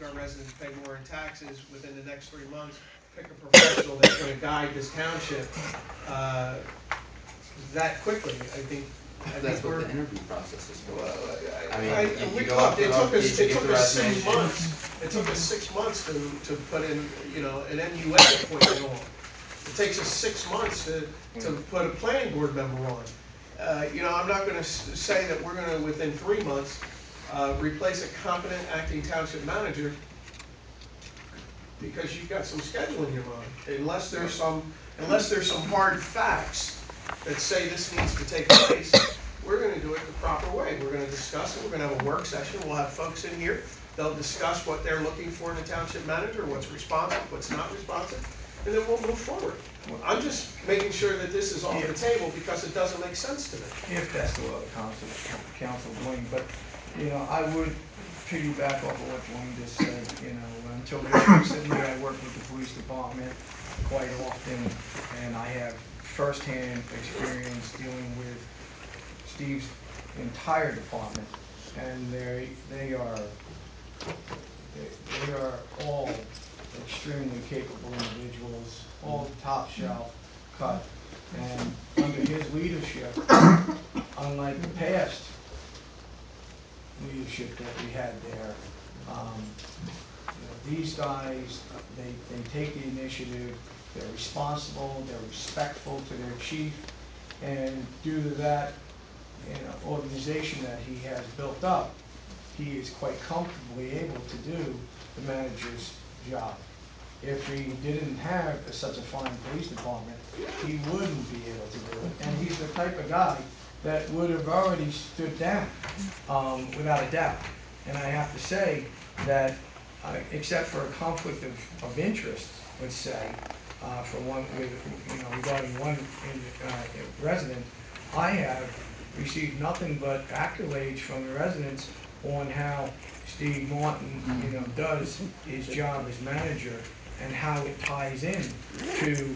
our residents pay more in taxes within the next 3 months, pick a professional that's gonna guide this township, uh, that quickly. I That's think what we're, the interview process is for. well, I mean, you go look, up to them, you it get took the us resume, 6 months, it took us 6 months to put in, an MUA appointment on. It takes us 6 months to put a planning board member on. I'm not gonna say that we're gonna, within 3 months, replace a competent acting township manager because you've got some schedule in your mind. Unless there's some hard facts that say this needs to take place, we're gonna do it the proper way. We're gonna discuss it, we're gonna have a work session, we'll have folks in here, they'll discuss what they're looking for in a township manager, what's responsive, what's not responsive, and then we'll move forward. I'm just making sure that this is off the table because it doesn't make sense to me. If that's the will of council Dwayne, but, I would piggyback off of what Dwayne just said, until very recently, I worked with the police department quite often, and I have firsthand experience dealing with Steve's entire department, and they are all extremely capable individuals, all top shelf cut, and under his leadership, unlike the past leadership that we had there, these guys, they take the initiative, they're responsible, they're respectful to their chief, and due to that, organization that he has built up, he is quite comfortably able to do the manager's job. If he didn't have such a fine police department, he wouldn't be able to do it. And he's the type of guy that would have already stood down, without a doubt. And I have to say that, except for a conflict of interest, let's say, for one, regarding one resident, I have received nothing but accolades from the residents on how Steve Martin, does his job as manager and how it ties in to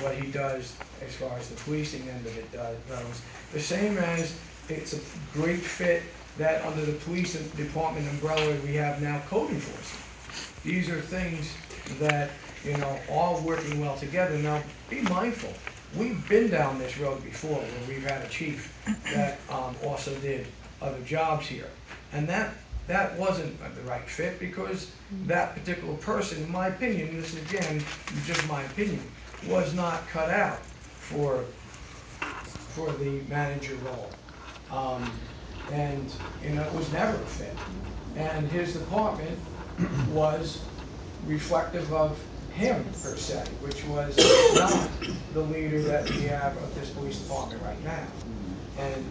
what he does as far as the policing end of it goes. The same as it's a great fit that under the police department umbrella we have now code enforcement. These are things that, all working well together. Now, be mindful, we've been down this road before where we've had a chief that also did other jobs here. And that wasn't the right fit because that particular person, in my opinion, this is again, just my opinion, was not cut out for the manager role. And, it was never a fit. And his department was reflective of him per se, which was not the leader that we have of this police department right now. And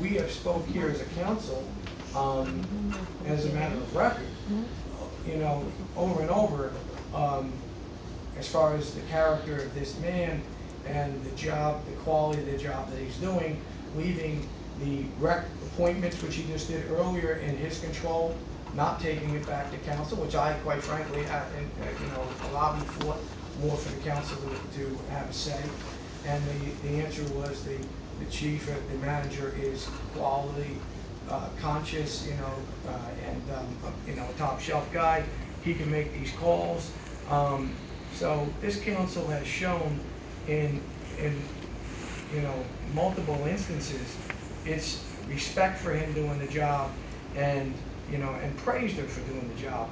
we have spoke here as a council, as a matter of record, over and over, as far as the character of this man and the job, the quality of the job that he's doing, leaving the rec appointments, which he just did earlier, in his control, not taking it back to council, which I, quite frankly, lobbied for, more for the council to have a say. And the answer was the chief, the manager is quality, conscious, a top shelf guy. He can make these calls. So this council has shown in multiple instances its respect for him doing the job, and and praised him for doing the job.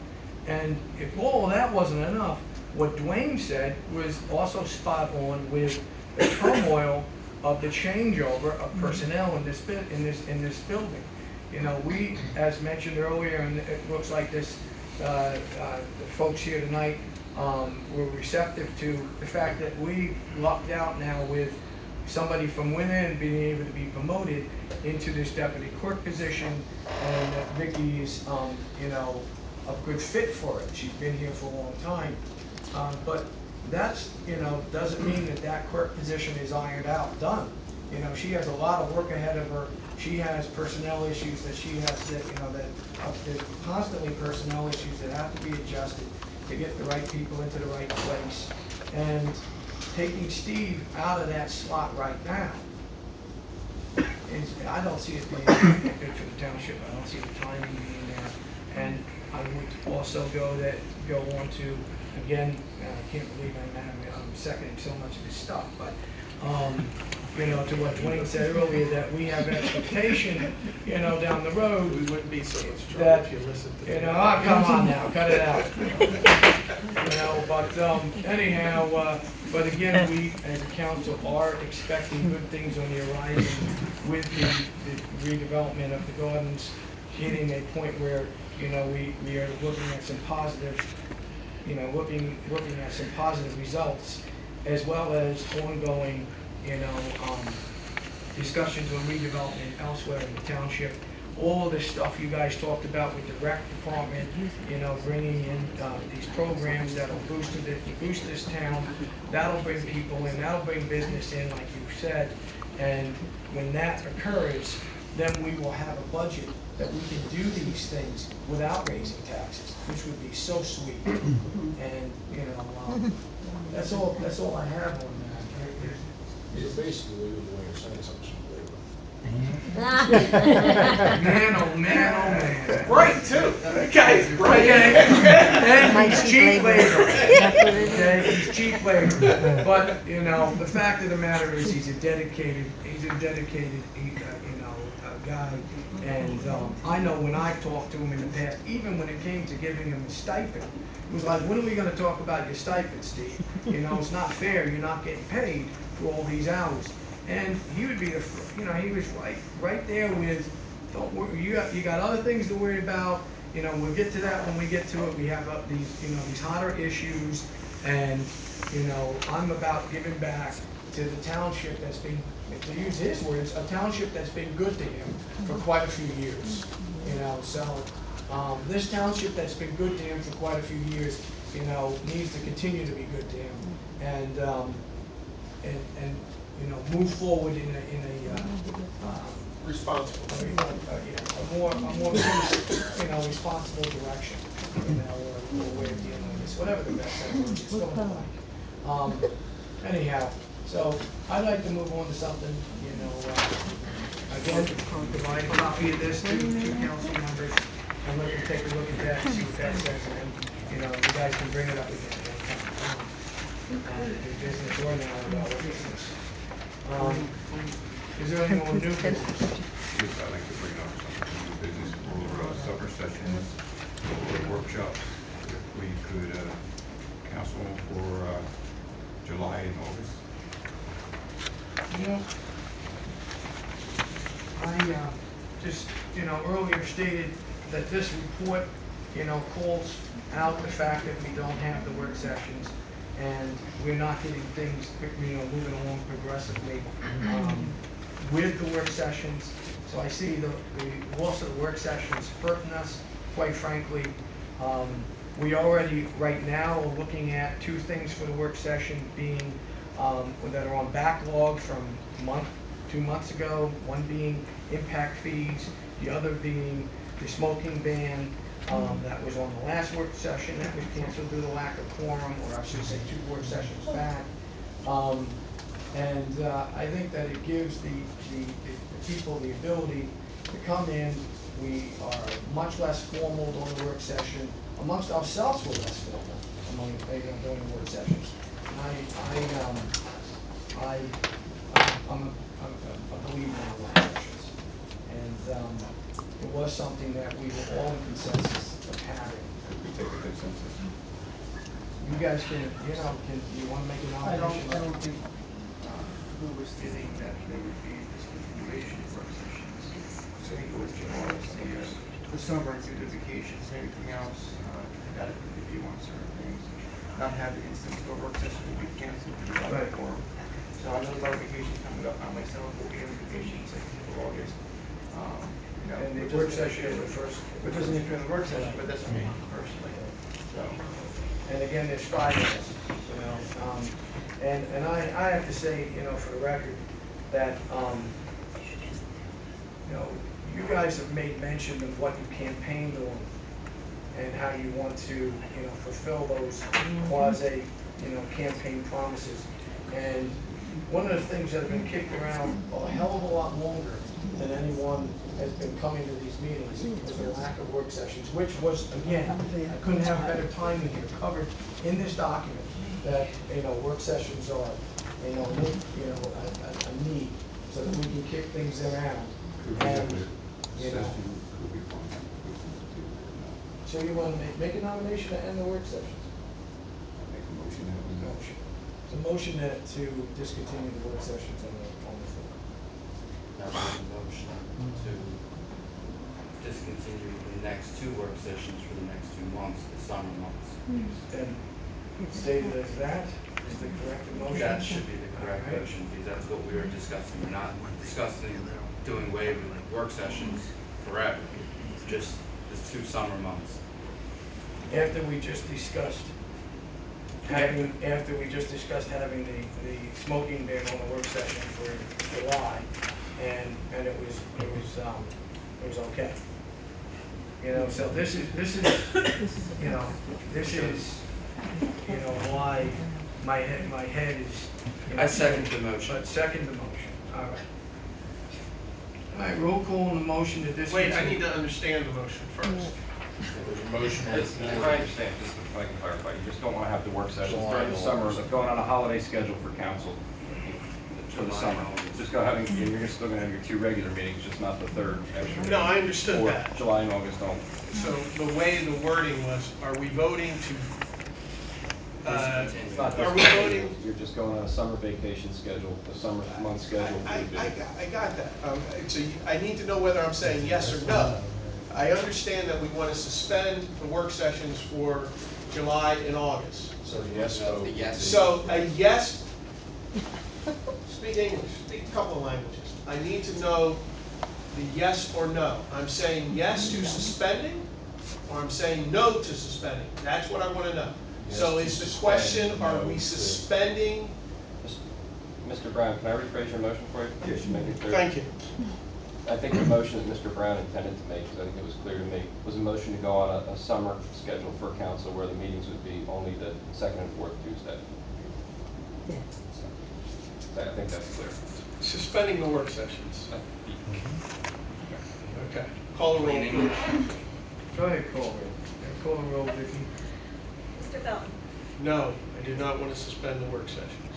And if all of that wasn't enough, what Dwayne said was also spot on with the turmoil of the changeover of personnel in this building. We, as mentioned earlier, and it looks like this, the folks here tonight were receptive to the fact that we lucked out now with somebody from within being able to be promoted into this deputy clerk position, and that Vicki is, a good fit for it. She's been here for a long time, but that's, doesn't mean that clerk position is ironed out, done. She has a lot of work ahead of her. She has personnel issues that she has that, there's constantly personnel issues that have to be adjusted to get the right people into the right place. And taking Steve out of that slot right now I don't see it being good for the township. I don't see the timing being there. And I would also go on to, again, I can't believe I'm seconding so much of his stuff, but, to what Dwayne said earlier, that we have expectation, down the road. We wouldn't be so much trouble That, if you listened to me. oh, come on now, cut it out. But anyhow, but again, we as a council are expecting good things on the horizon with the redevelopment of the gardens hitting a point where, we are looking at some positive, looking at some positive results, as well as ongoing, discussions on redevelopment elsewhere in the township. All of this stuff you guys talked about with the rec department, bringing in these programs that'll boost this town. That'll bring people in, that'll bring business in, like you said. And when that occurs, then we will have a budget that we can do these things without raising taxes, which would be so sweet. And, that's all I have on that. So basically, what you're doing is saying some cheap labor. Man, oh man, oh man. Right, too. Okay, right. And My he's cheap cheap labor. labor. That's what it is. Okay, he's cheap labor. But, the fact of the matter is he's a dedicated guy. And, I know when I've talked to him in the past, even when it came to giving him a stipend, it was like, when are we gonna talk about your stipend, Steve? It's not fair, you're not getting paid for all these hours. And he would be he was right there with, don't worry, you got other things to worry about. We'll get to that when we get to it. We have these hotter issues, and I'm about giving back to the township that's been, to use his words, a township that's been good to him for quite a few years. So this township that's been good to him for quite a few years, needs to continue to be good to him, and move forward in Responsible. a more responsible direction, or way of dealing with this, whatever the best term is, fill in the blank. Anyhow, so I'd like to move on to something, again, provide a copy of this to council members, and let them take a look at that and see what that says, and then, you guys can bring it up again at any time. New business or now, old business. Is there anyone new business? Yes, I'd like to bring up some new business for summer sessions or workshops. If we could counsel for July and August. I just, earlier stated that this report, calls out the fact that we don't have the work sessions, and we're not getting things, moving along progressively with the work sessions. So I see the loss of the work sessions hurting us, quite frankly. We already, right now, are looking at two things for the work session being, that are on backlog from 2 months ago. One being impact fees, the other being the smoking ban, that was on the last work session that was canceled due to lack of quorum, or I should say 2 work sessions back. And I think that it gives the people the ability to come in. We are much less formal during the work session. Amongst ourselves, we're less formal during the work sessions. I'm a believer in the work sessions. And it was something that we were all in consensus of having. Take the consensus. You guys can, you want to make a I nomination? don't think we were stating that there would be discontinuation of work sessions. I think it was more or less the summer due to vacations and everything else, adequate review on certain things. Not have the instance where work session will be canceled due to lack of quorum. So I know a lot of vacations coming up. I myself will be on vacation second week of August. And the It work doesn't session is the first. It doesn't interfere in the work session, but that's me personally. So. And again, there's 5 of us, and I have to say, for the record, that, you guys have made mention of what you campaigned on and how you want to, fulfill those quasi, campaign promises. And one of the things that have been kicked around a hell of a lot longer than anyone has been coming to these meetings is the lack of work sessions, which was, again, I couldn't have better timing here, covered in this document, that, work sessions are, a need, so that we can kick things around. And, Session could be fine. We can do that now. so you wanna make a nomination to end the work sessions? I make a motion that we know. Motion. It's a motion to discontinue the work sessions on the floor. Now we have a motion to discontinue the next two work sessions for the next 2 months, the summer months. And stated as that is the correct motion? That should be the correct Alright. motion, because that's what we were discussing. We're not discussing doing away with work sessions forever, just the 2 summer months. After we just discussed having the smoking ban on the work session for July, and it was okay. So this is, why my head is. I second the motion. But second the motion, all right. All right, roll call on the motion to discontinue. Wait, I need to understand the motion first. There's a motion on the If floor. I understand, just if I can clarify, you just don't wanna have the work sessions July during the and summer, August. going on a holiday schedule for council for the July summer. and August. Just go having, and you're still gonna have your 2 regular meetings, just not the third extra meeting. No, I understood Or that. July and August only. So the way the wording was, are we voting to, Discontinue. It's not Are we discontinuing, voting- you're just going on a summer vacation schedule, the summer month schedule would be. I got that. So I need to know whether I'm saying yes or no. I understand that we want to suspend the work sessions for July and August. So yes vote. The yes. So a yes, speak English, speak a couple of languages. I need to know the yes or no. I'm saying yes to suspending, or I'm saying no to suspending. That's what I want to know. So Yes is to the question, suspend, are no we to- suspending? Mr. Brown, can I rephrase your motion for you? Yes. To make it clear? Thank you. I think the motion that Mr. Brown intended to make, because I think it was clear to me, was a motion to go on a summer schedule for council where the meetings would be only the second and fourth Tuesday. So I think that's clear. Suspending the work sessions. Okay. Call the roll, Plain please. English. Go ahead, call roll. Call the roll, Vicky. Mr. Felton, No, I do not want to suspend the work sessions.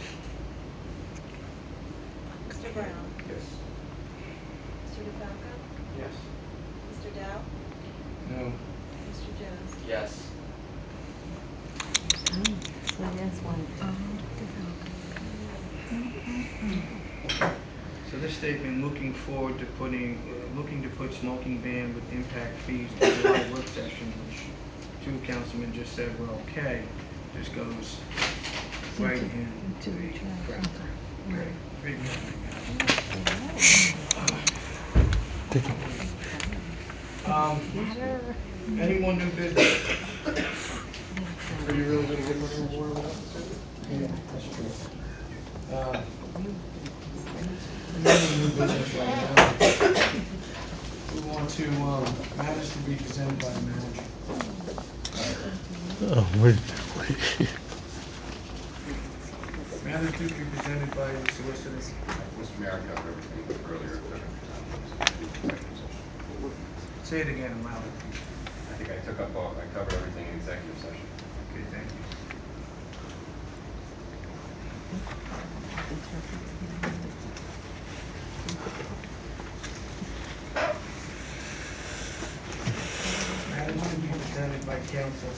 Mr. Brown, Yes. Mr. DeFalco, Yes. Mr. Dow, No. Mr. Jones. Yes. So this statement, looking to put smoking ban with impact fees to July work session, which 2 councilmen just said were okay, just goes right in the correct. Great, great memory, guys. Anyone new business? Are you really going to get rid of more without the city? Yeah, that's true. Any new business right now? We want to, matters to be presented by the manager. Matters to be presented by the solicitor. Mr. Mayor, I covered everything earlier, took up your time, so executive session. Say it again louder. I think I covered everything in executive session. Okay, thank you. Matters to be presented by council.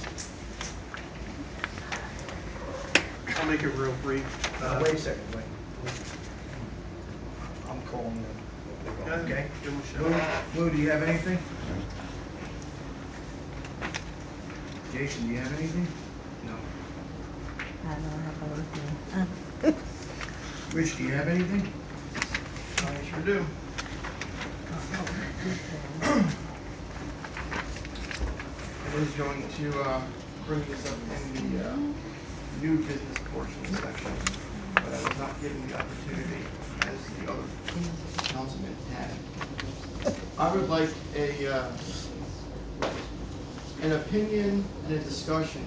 I'll make it real brief. Wait a second, wait. I'm calling them. Okay? Give them a Lou, shot. Lou, do you have anything? Jason, do you have anything? No. Rich, do you have anything? I sure do. I was going to bring this up in the new business portion section, but I was not given the opportunity as the other councilman had. I would like an opinion and a discussion,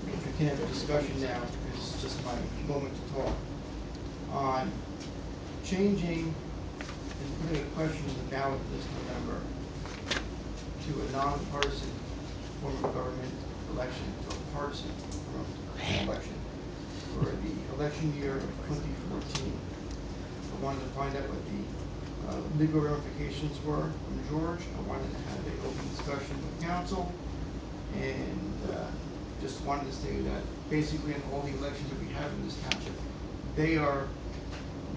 if we can have a discussion now, because it's just my moment to talk, on changing and limit a question in the ballot this November to a nonpartisan form of government election, to a partisan form of election for the election year of 2014. I wanted to find out what the legal ramifications were from George. I wanted to have an open discussion with council, and just wanted to say that basically in all the elections that we have in this township, they are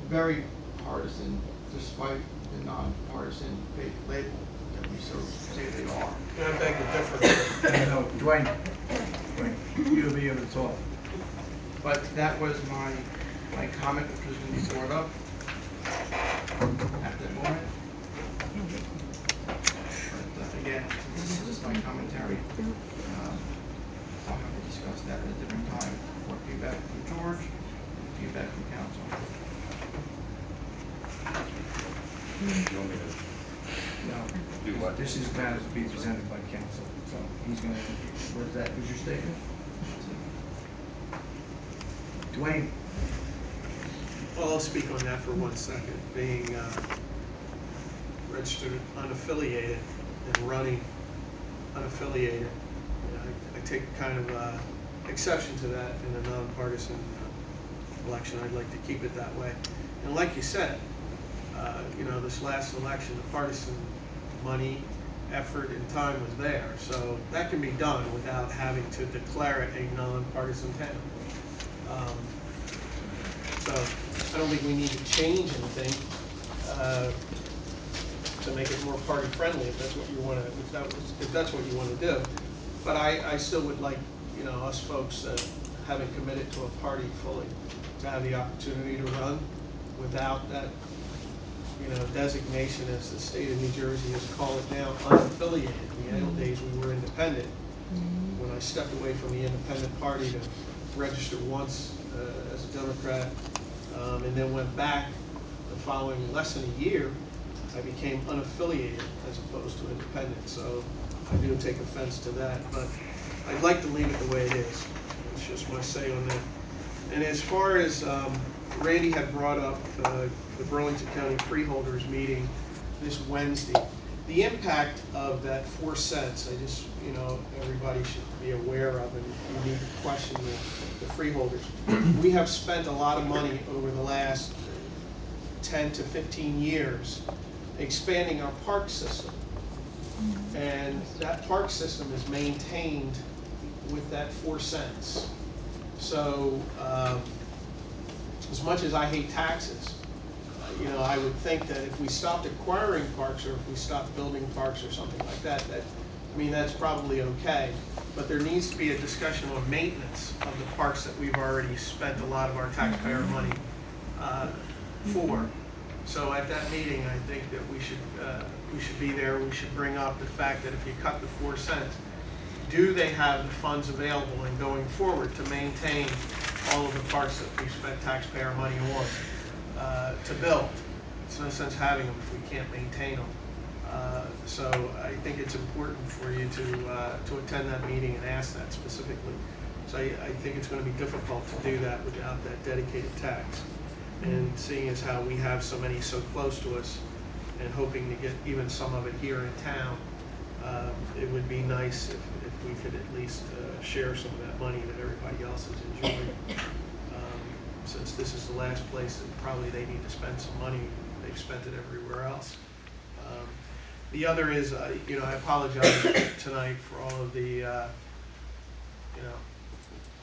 very partisan, despite the nonpartisan fake label that we so say they are. I beg to differ. No, Dwayne, you'll be able to talk. But that was my comment, which was going to be brought up at that moment. But again, since this is just my commentary, I'll have to discuss that at a different time for feedback from George and feedback from council. You want me to No, do what? this is matters to be presented by council, so he's gonna, was your statement? Dwayne? Well, I'll speak on that for 1 second. Being registered unaffiliated and running unaffiliated, I take kind of exception to that in a nonpartisan election. I'd like to keep it that way. And like you said, this last election, the partisan money, effort, and time was there. So that can be done without having to declare it a nonpartisan town. So I don't think we need to change anything to make it more party friendly, if that's what you want to, if that's what you want to do. But I still would like, us folks that haven't committed to a party fully, to have the opportunity to run without that, designation, as the state of New Jersey has called it now, unaffiliated. In the old days, we were independent. When I stepped away from the independent party to register once as a Democrat, and then went back the following less than a year, I became unaffiliated as opposed to independent. So I do take offense to that, but I'd like to leave it the way it is. It's just my say on that. And as far as Randy had brought up the Burlington County Freeholders meeting this Wednesday, the impact of that 4 cents, I just, everybody should be aware of, and you need to question the freeholders. We have spent a lot of money over the last 10 to 15 years expanding our park system. And that park system is maintained with that 4 cents. So as much as I hate taxes, I would think that if we stopped acquiring parks, or if we stopped building parks or something like that, that's probably okay. But there needs to be a discussion on maintenance of the parks that we've already spent a lot of our taxpayer money for. So at that meeting, I think that we should be there. We should bring up the fact that if you cut the 4 cents, do they have the funds available and going forward to maintain all of the parks that we've spent taxpayer money on to build? It's no sense having them if we can't maintain them. So I think it's important for you to attend that meeting and ask that specifically. So I think it's going to be difficult to do that without that dedicated tax. And seeing as how we have so many so close to us, and hoping to get even some of it here in town, it would be nice if we could at least share some of that money that everybody else has enjoyed. Since this is the last place that probably they need to spend some money, they've spent it everywhere else. The other is, I apologize tonight for all of the,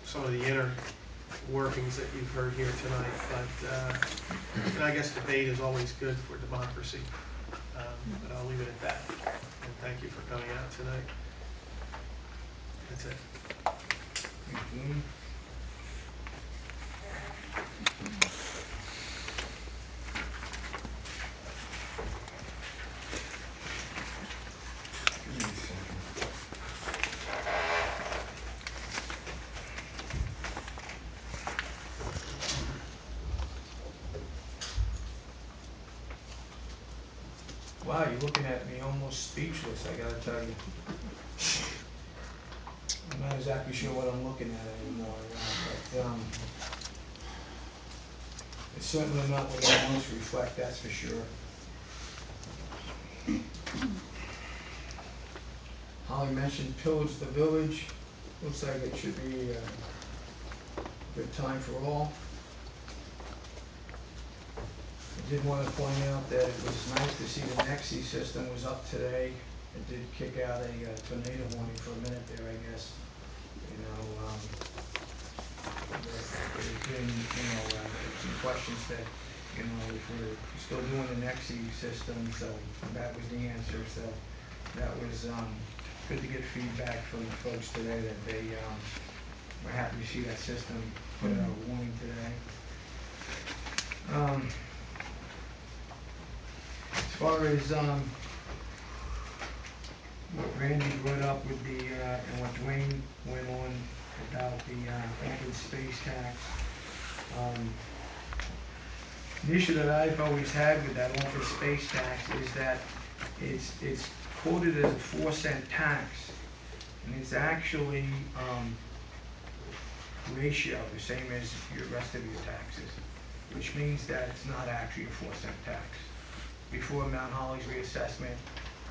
some of the inner workings that you've heard here tonight, but I guess debate is always good for democracy. But I'll leave it at that. And thank you for coming out tonight. That's it. Thank you. Give me a second. Wow, you're looking at me almost speechless, I gotta tell you. I'm not exactly sure what I'm looking at anymore, but it's certainly not what I want to reflect, that's for sure. Holly mentioned pillage the village, looks like it should be a good time for all. I did want to point out that it was nice to see the Nexi system was up today. It did kick out a tornado warning for a minute there, I guess. You know, there's been, some questions that, if we're still doing the Nexi system, so that was the answer, so that was, good to get feedback from the folks today that they, were happy to see that system put out a warning today. As far as, what Randy brought up with the, and what Dwayne went on about the, open space tax, the issue that I've always had with that open space tax is that it's quoted as a 4-cent tax, and it's actually, ratio, the same as your rest of your taxes, which means that it's not actually a 4-cent tax. Before Mount Holly's reassessment,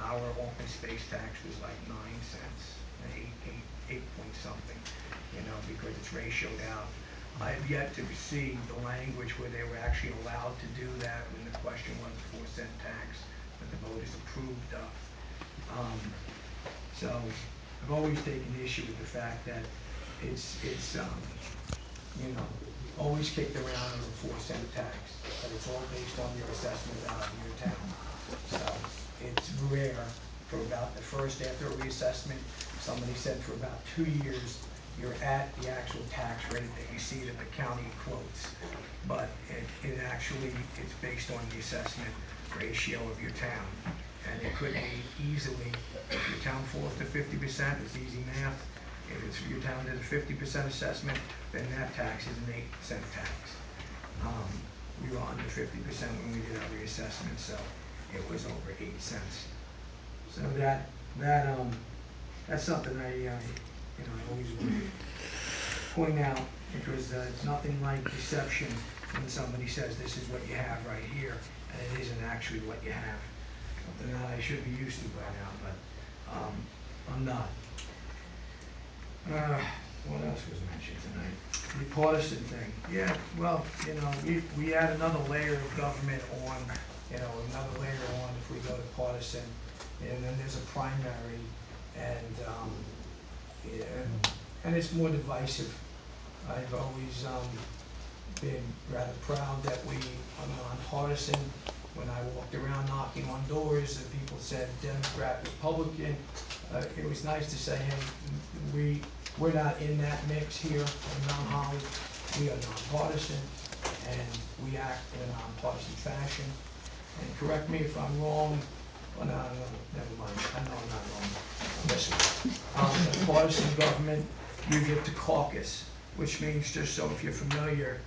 our open space tax was like 9 cents, eight point something, because it's ratioed out. I've yet to see the language where they were actually allowed to do that when the question was a 4-cent tax that the voters approved of. So I've always taken issue with the fact that it's always kicked around as a 4-cent tax, but it's all based on your assessment value of your town. So it's rare for about the first after a reassessment, somebody said for about 2 years, you're at the actual tax rate that you see that the county quotes. But it actually, it's based on the assessment ratio of your town. And it could be easily, if your town falls to 50%, it's easy math. If it's your town did a 50% assessment, then that tax is an 8-cent tax. We were under 50% when we did our reassessment, so it was over 8 cents. So that's something I always want to point out, because it's nothing like deception when somebody says this is what you have right here, and it isn't actually what you have. Something that I should be used to by now, but I'm not. What else was mentioned tonight? The partisan thing. Yeah, well, we add another layer of government on, another layer on if we go to partisan, and then there's a primary, and it's more divisive. I've always been rather proud that we are nonpartisan. When I walked around knocking on doors and people said Democrat, Republican, it was nice to say, hey, we're not in that mix here in Mount Holly. We are nonpartisan, and we act in a nonpartisan fashion. And correct me if I'm wrong. Well, no, never mind. I know I'm not wrong. Listen, in partisan government, you get to caucus, which means, just so if you're familiar,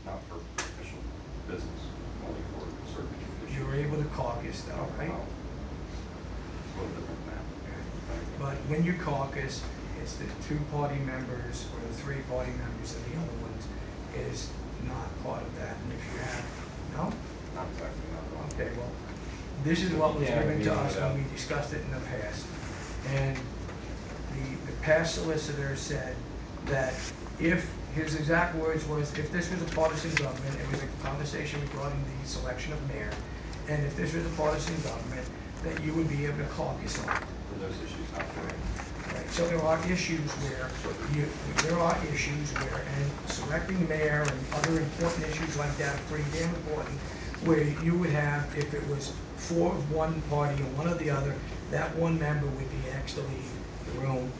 Not for official business, only for certain issues. you're able to caucus though, right? Well, it's a little different than that. But when you caucus, it's the 2-party members or the 3-party members, and the other one is not part of that. And if you have, no? Not exactly, not at all. Okay, well, this is what was Yeah, given to meeting us when without- we discussed it in the past. And the past solicitor said that if, his exact words was, if this was a partisan government, it was a conversation regarding the selection of mayor, and if this was a partisan government, that you would be able to caucus on it. For those issues, not for Right, so there are issues where and selecting mayor and other important issues like that are pretty damn important, where you would have, if it was 4 of one party and 1 of the other, that 1 member would be next to leave the room,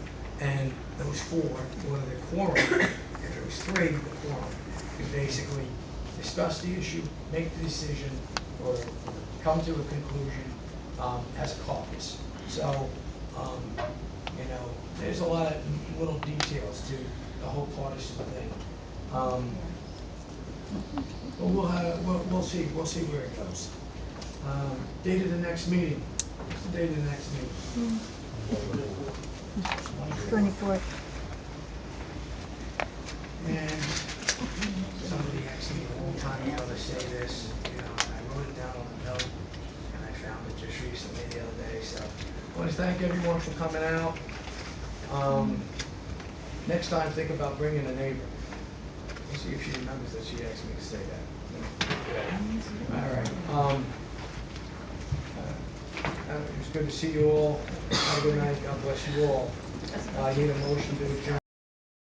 and those 4, or the quorum, if it was 3, the quorum, could basically discuss the issue, make the decision, or come to a conclusion as a caucus. So, there's a lot of little details to the whole partisan thing. But we'll see where it goes. Date of the next meeting. What's the date of the next meeting? 24th. And somebody asked me a long time ago to say this, and I wrote it down on a note, and I found it just recently the other day, so I want to thank everyone for coming out. Next time, think about bringing a neighbor. Let's see if she remembers that she asked me to say that. All right. It was good to see you all. Have a good night. God bless you all. I need a motion to adjourn.